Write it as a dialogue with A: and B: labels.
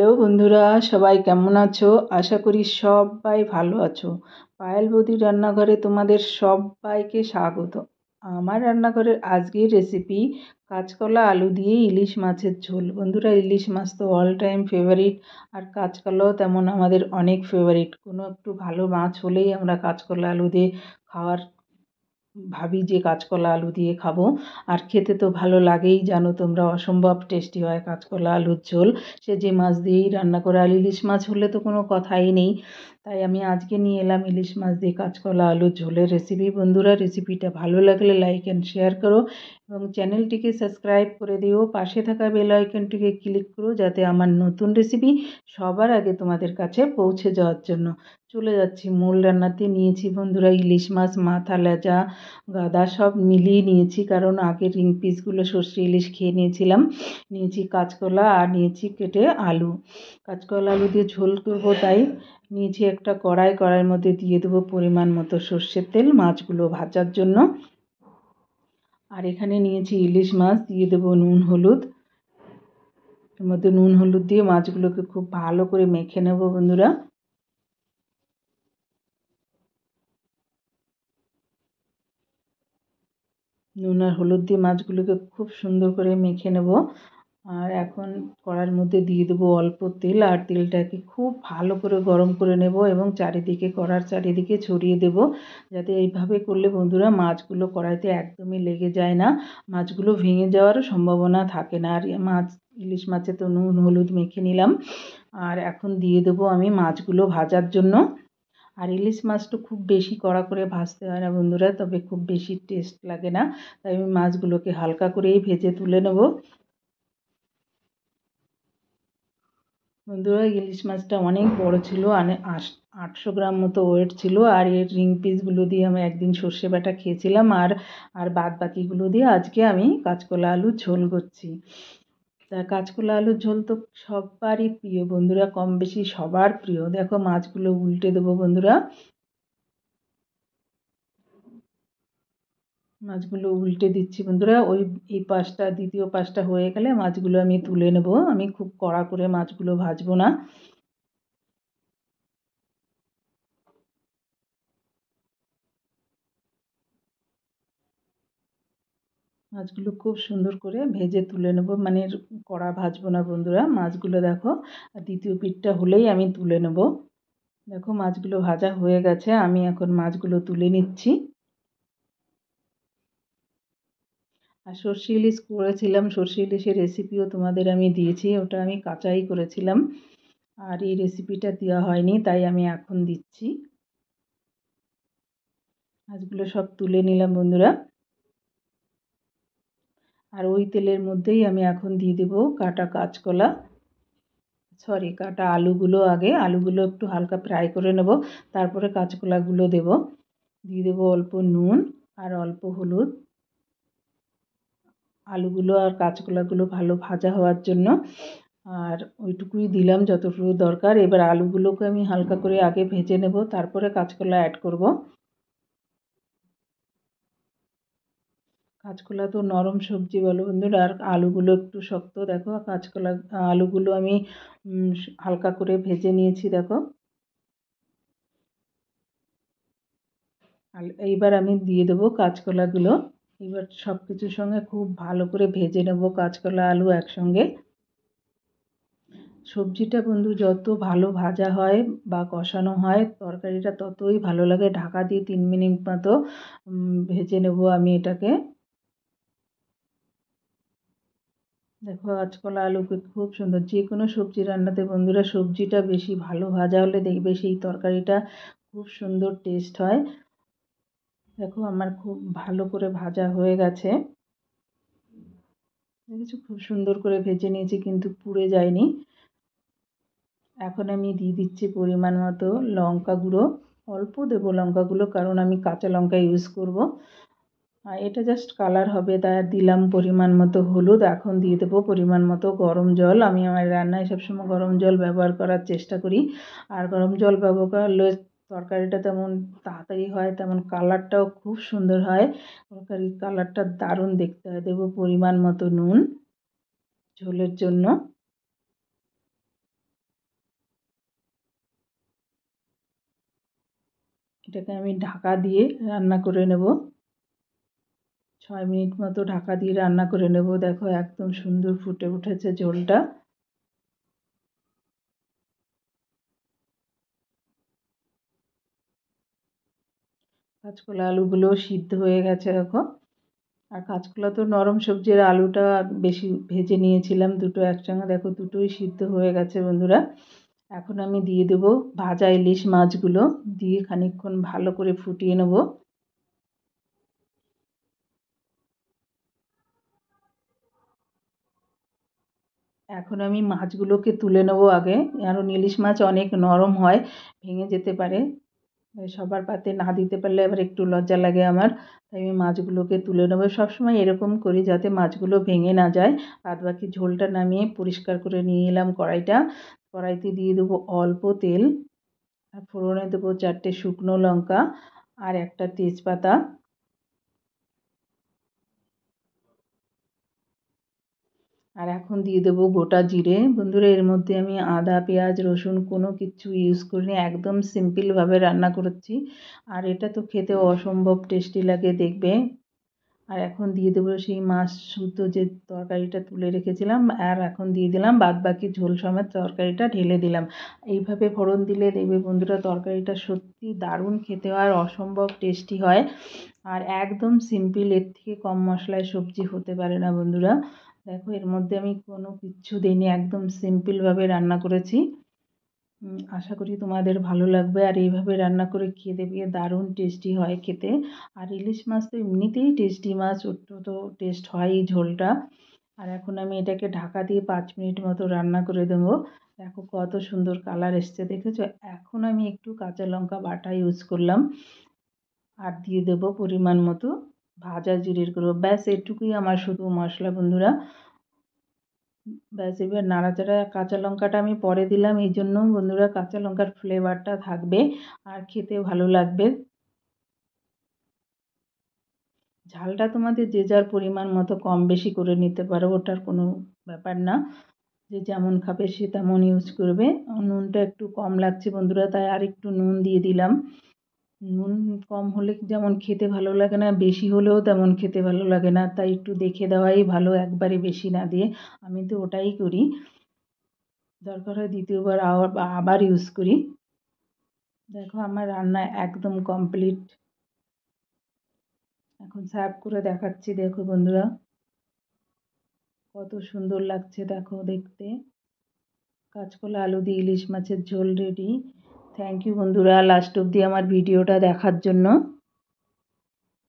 A: Hello বন্ধুরা, সবাই কেমন আছো? আশা করি সবাই ভালো আছো। পায়েল বৌদির রান্নাঘরে তোমাদের সবাইকে স্বাগত। আমার রান্নাঘরের আজকের রেসিপি কাঁচকলা আলু দিয়ে ইলিশ মাছের ঝোল। বন্ধুরা, ইলিশ মাছ তো অল টাইম ফেভারিট, আর কাঁচকলাও তেমন আমাদের অনেক ফেভারিট। কোনো একটু ভালো মাছ হলেই আমরা কাঁচকলা আলু দিয়ে খাওয়ার ভাবি যে কাঁচকলা আলু দিয়ে খাবো। আর খেতে তো ভালো লাগেই, জানো তোমরা, অসম্ভব টেস্টি হয় কাঁচকলা আলুর ঝোল। সে যে মাছ দিয়েই রান্না করে, আর ইলিশ মাছ হলে তো কোনো কথাই নেই। তাই আমি আজকে নিয়ে এলাম ইলিশ মাছ দিয়ে কাঁচকলা আলুর ঝোলের রেসিপি। বন্ধুরা, রেসিপিটা ভালো লাগলে লাইক অ্যান্ড শেয়ার করো এবং চ্যানেলটিকে সাবস্ক্রাইব করে দিও। পাশে থাকা বেল আইকনটিকে ক্লিক করো যাতে আমার নতুন রেসিপি সবার আগে তোমাদের কাছে পৌঁছে যাওয়ার জন্য। চলে যাচ্ছি মূল রান্নাতে। নিয়েছি বন্ধুরা ইলিশ মাছ, মাথা, লেজা, গাদা সব মিলিয়ে নিয়েছি, কারণ আগে রিং পিসগুলো সর্ষে ইলিশ খেয়ে নিয়েছিলাম। নিয়েছি কাঁচকলা আর নিয়েছি কেটে আলু। কাঁচকলা আলু দিয়ে ঝোল করব, তাই নিয়েছি একটা কড়াইয়ের মধ্যে দিয়ে দেবো পরিমাণ মতো সর্ষের তেল মাছগুলো ভাজার জন্য। আর এখানে নিয়েছি ইলিশ মাছ, দিয়ে দেবো নুন হলুদ। এর মধ্যে নুন হলুদ দিয়ে মাছগুলোকে খুব ভালো করে মেখে নেব বন্ধুরা। নুন আর হলুদ দিয়ে মাছগুলোকে খুব সুন্দর করে মেখে নেব। আর এখন কড়াইয়ের মধ্যে দিয়ে দেবো অল্প তেল, আর তেলটাকে খুব ভালো করে গরম করে নেব এবং কড়ার চারিদিকে ছড়িয়ে দেব, যাতে এইভাবে করলে বন্ধুরা মাছগুলো কড়াইতে একদমই লেগে যায় না, মাছগুলো ভেঙে যাওয়ারও সম্ভাবনা থাকে না। আর ইলিশ মাছে তো নুন হলুদ মেখে নিলাম। আর এখন দিয়ে দেবো আমি মাছগুলো ভাজার জন্য। আর ইলিশ মাছটা খুব বেশি কড়া করে ভাজতে হয় না বন্ধুরা, তবে খুব বেশি টেস্ট লাগে না। তাই আমি মাছগুলোকে হালকা করেই ভেজে তুলে নেব। বন্ধুরা, ইলিশ মাছটা অনেক বড় ছিল, 800 গ্রাম মতো ওয়েট ছিল। আর এর রিং পিসগুলো দিয়ে আমি একদিন সর্ষে বাটা খেয়েছিলাম, আর আর বাদ বাকিগুলো দিয়ে আজকে আমি কাঁচকলা আলুর ঝোল করছি। তা কাঁচকলা আলুর ঝোল তো সবারই প্রিয় বন্ধুরা, কম বেশি সবার প্রিয়। দেখো মাছগুলো উল্টে দেবো বন্ধুরা। মাছগুলো উল্টে দিচ্ছি বন্ধুরা। এই পাশটা, দ্বিতীয় পাশটা হয়ে গেলে মাছগুলো আমি তুলে নেব। আমি খুব কড়া করে মাছগুলো ভাজবো না। মাছগুলো খুব সুন্দর করে ভেজে তুলে নেব, মানে কড়া ভাজবো না বন্ধুরা। মাছগুলো দেখো, আর দ্বিতীয় পিঠটা হলেই আমি তুলে নেব। দেখো মাছগুলো ভাজা হয়ে গেছে, আমি এখন মাছগুলো তুলে নিচ্ছি। আর সর্ষে ইলিশ করেছিলাম, সর্ষে ইলিশের রেসিপিও তোমাদের আমি দিয়েছি, ওটা আমি কাঁচাই করেছিলাম। আর এই রেসিপিটা দেওয়া হয়নি, তাই আমি এখন দিচ্ছি। মাছগুলো সব তুলে নিলাম বন্ধুরা। আর ওই তেলের মধ্যেই আমি এখন দিয়ে দেবো কাটা আলুগুলো। আগে আলুগুলো একটু হালকা ফ্রাই করে নেব, তারপরে কাঁচকলাগুলো দেব। দিয়ে দেবো অল্প নুন আর অল্প হলুদ, আলুগুলো আর কাঁচকলাগুলো ভালো ভাজা হওয়ার জন্য। আর ওইটুকুই দিলাম যতটুকু দরকার। এবার আলুগুলোকে আমি হালকা করে আগে ভেজে নেব, তারপরে কাঁচকলা অ্যাড করব। কাঁচকলা তো নরম সবজি বলো বন্ধুরা, আর আলুগুলো একটু শক্ত। দেখো আলুগুলো আমি হালকা করে ভেজে নিয়েছি দেখো। এইবার আমি দিয়ে দেবো কাঁচকলাগুলো। এবার সব কিছুর সঙ্গে খুব ভালো করে ভেজে নেব কাঁচকলা আলু একসঙ্গে। সবজিটা বন্ধু যত ভালো ভাজা হয় বা কষানো হয়, তরকারিটা ততই ভালো লাগে। ঢাকা দিয়ে 3 মিনিট মতো ভেজে নেব আমি এটাকে। দেখো কাঁচকলা আলুকে খুব সুন্দর, যে কোনো সবজি রান্নাতে বন্ধুরা সবজিটা বেশি ভালো ভাজা হলে দেখবে সেই তরকারিটা খুব সুন্দর টেস্ট হয়। দেখো আমার খুব ভালো করে ভাজা হয়ে গেছে। দেখেছো, খুব সুন্দর করে ভেজে নিয়েছি, কিন্তু পুড়ে যায়নি। এখন আমি দিয়ে দিচ্ছি পরিমাণ মতো লঙ্কা গুঁড়ো। অল্প দেবো লঙ্কা গুঁড়ো, কারণ আমি কাঁচা লঙ্কা ইউজ করব। আর এটা জাস্ট কালার হবে, তাই দিলাম পরিমাণ মতো হলুদ। এখন দিয়ে দেবো পরিমাণ মতো গরম জল। আমি আমার রান্নায় সবসময় গরম জল ব্যবহার করার চেষ্টা করি। আর গরম জল ব্যবহার করলে তরকারিটা তেমন তাড়াতাড়ি হয়, তেমন কালারটাও খুব সুন্দর হয়। তরকারির কালারটা দারুণ দেখতে হয়। দেবো পরিমাণ মতো নুন ঝোলের জন্য। এটাকে আমি ঢাকা দিয়ে রান্না করে নেব। 6 মিনিট মতো ঢাকা দিয়ে রান্না করে নেব। দেখো একদম সুন্দর ফুটে উঠেছে ঝোলটা। কাঁচকলা আলুগুলো সিদ্ধ হয়ে গেছে দেখো। আর কাঁচকলা তো নরম সবজির, আলুটা বেশি ভেজে নিয়েছিলাম দুটো একসঙ্গে, দেখো দুটোই সিদ্ধ হয়ে গেছে বন্ধুরা। এখন আমি দিয়ে দেবো ভাজা ইলিশ মাছগুলো, দিয়ে খানিকক্ষণ ভালো করে ফুটিয়ে নেব। এখন আমি মাছগুলোকে তুলে নেব আগে, কারণ ইলিশ মাছ অনেক নরম হয়, ভেঙে যেতে পারে। সবার পাতে না দিতে পারলে আবার একটু লজ্জা লাগে আমার, তাই আমি মাছগুলোকে তুলে নেবো। সবসময় এরকম করি যাতে মাছগুলো ভেঙে না যায়। বাদ বাকি ঝোলটা নামিয়ে পরিষ্কার করে নিয়ে এলাম কড়াইটা। কড়াইতে দিয়ে দেবো অল্প তেল, আর ফোড়নে দেবো 4টে শুকনো লঙ্কা আর একটা তেজপাতা। আর এখন দিয়ে দেবো গোটা জিরে। বন্ধুরা এর মধ্যে আমি আদা পেঁয়াজ রসুন কোনো কিছু ইউজ করিনি, একদম সিম্পলভাবে রান্না করেছি। আর এটা তো খেতে অসম্ভব টেস্টি লাগে দেখবে। আর এখন দিয়ে দেবো সেই মাছ শুদ্ধ যে তরকারিটা তুলে রেখেছিলাম, আর এখন দিয়ে দিলাম বাদ বাকি ঝোল সমেত তরকারিটা ঢেলে দিলাম। এইভাবে ফোড়ন দিলে দেখবে বন্ধুরা তরকারিটা সত্যি দারুণ খেতে হয়, অসম্ভব টেস্টি হয়। আর একদম সিম্পল, এর থেকে কম মশলায় সবজি হতে পারে না বন্ধুরা। দেখো এর মধ্যে আমি কোনো কিচ্ছু দিইনি, একদম সিম্পলভাবে রান্না করেছি। আশা করি তোমাদের ভালো লাগবে। আর এইভাবে রান্না করে খেয়ে দেখবে দারুণ টেস্টি হয় খেতে। আর ইলিশ মাছ তো এমনিতেই টেস্টি মাছ, একটু তো টেস্ট হয়ই ঝোলটা। আর এখন আমি এটাকে ঢাকা দিয়ে 5 মিনিট মতো রান্না করে দেবো। দেখো কত সুন্দর কালার এসছে দেখেছো। এখন আমি একটু কাঁচা লঙ্কা বাটা ইউজ করলাম, আর দিয়ে দেবো পরিমাণ মতো ভাজা জিরের গুঁড়ো। ব্যাস এটুকুই আমার শুধু মশলা বন্ধুরা। ব্যাস এবার নাড়াচাড়া, কাঁচা লঙ্কাটা আমি পরে দিলাম এই জন্য বন্ধুরা, কাঁচা লঙ্কার ফ্লেভারটা থাকবে আর খেতে ভালো লাগবে। ঝালটা তোমাদের যে যার পরিমাণ মতো কম বেশি করে নিতে পারো, ওটার কোনো ব্যাপার না। যে যেমন খাবে সে তেমন ইউজ করবে। নুনটা একটু কম লাগছে বন্ধুরা, তাই আর একটু নুন দিয়ে দিলাম। নুন কম হলে যেমন খেতে ভালো লাগে না, বেশি হলেও তেমন খেতে ভালো লাগে না, তাই একটু দেখে দেওয়াই ভালো, একবারে বেশি না দিয়ে। আমি তো ওটাই করি, দরকার হয় দ্বিতীয়বার আবার ইউজ করি। দেখো আমার রান্না একদম কমপ্লিট। এখন সার্ভ করে দেখাচ্ছি, দেখো বন্ধুরা কত সুন্দর লাগছে দেখো দেখতে। কাঁচকলা আলু দিয়ে ইলিশ মাছের ঝোল রেডি। থ্যাংক ইউ বন্ধুরা লাস্ট অবধি আমার ভিডিওটা দেখার জন্য।